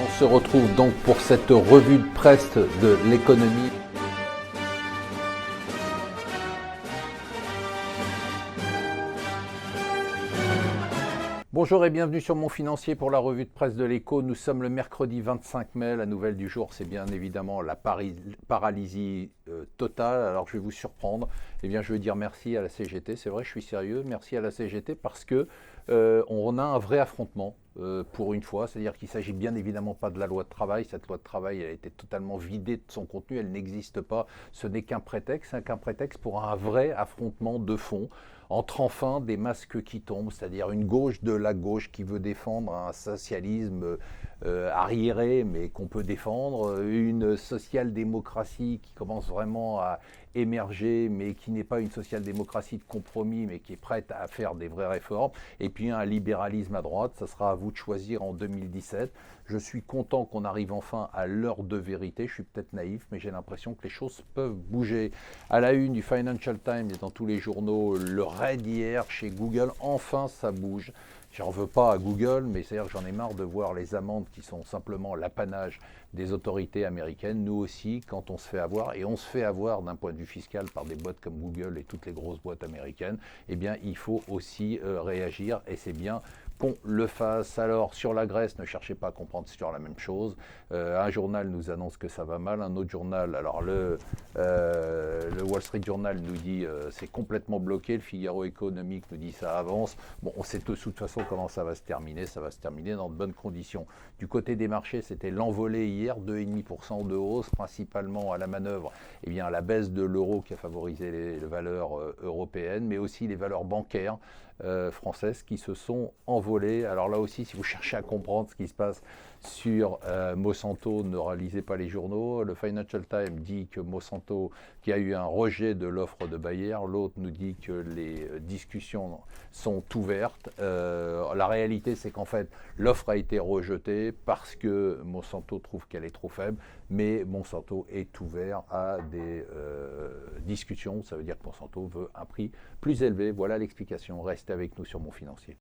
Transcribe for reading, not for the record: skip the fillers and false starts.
On se retrouve donc pour cette revue de presse de l'économie. Bonjour et bienvenue sur Mon Financier pour la revue de presse de l'Écho. Nous sommes le mercredi 25 mai. La nouvelle du jour, c'est bien évidemment la paralysie totale. Alors je vais vous surprendre. Eh bien, je veux dire merci à la CGT. C'est vrai, je suis sérieux. Merci à la CGT parce que on a un vrai affrontement pour une fois. C'est-à-dire qu'il ne s'agit bien évidemment pas de la loi de travail. Cette loi de travail, elle a été totalement vidée de son contenu. Elle n'existe pas. Ce n'est qu'un prétexte. C'est qu'un prétexte pour un vrai affrontement de fond entre enfin des masques qui tombent, c'est-à-dire une gauche de la gauche qui veut défendre un socialisme arriéré, mais qu'on peut défendre, une social-démocratie qui commence vraiment à émerger, mais qui n'est pas une social-démocratie de compromis, mais qui est prête à faire des vraies réformes, et puis un libéralisme à droite. Ça sera à vous de choisir en 2017. Je suis content qu'on arrive enfin à l'heure de vérité. Je suis peut-être naïf, mais j'ai l'impression que les choses peuvent bouger. À la une du Financial Times et dans tous les journaux, le raid hier chez Google, enfin ça bouge. J'en veux pas à Google, mais c'est-à-dire que j'en ai marre de voir les amendes qui sont simplement l'apanage des autorités américaines. Nous aussi, quand on se fait avoir, et on se fait avoir d'un point de vue fiscal par des boîtes comme Google et toutes les grosses boîtes américaines, eh bien il faut aussi réagir, et c'est bien qu'on le fasse. Alors, sur la Grèce, ne cherchez pas à comprendre sur la même chose. Un journal nous annonce que ça va mal, un autre journal, alors le Wall Street Journal nous dit c'est complètement bloqué, le Figaro économique nous dit ça avance. Bon, on sait tous de toute façon comment ça va se terminer dans de bonnes conditions. Du côté des marchés, c'était l'envolée hier, 2,5% de hausse, principalement à la manœuvre, eh bien, la baisse de l'euro qui a favorisé les valeurs européennes, mais aussi les valeurs bancaires françaises qui se sont envolées. Alors là aussi, si vous cherchez à comprendre ce qui se passe sur Monsanto, ne relisez pas les journaux. Le Financial Times dit que Monsanto, qui a eu un rejet de l'offre de Bayer, l'autre nous dit que les discussions sont ouvertes. La réalité, c'est qu'en fait, l'offre a été rejetée parce que Monsanto trouve qu'elle est trop faible, mais Monsanto est ouvert à des discussions. Ça veut dire que Monsanto veut un prix plus élevé. Voilà l'explication. Restez avec nous sur Mon Financier.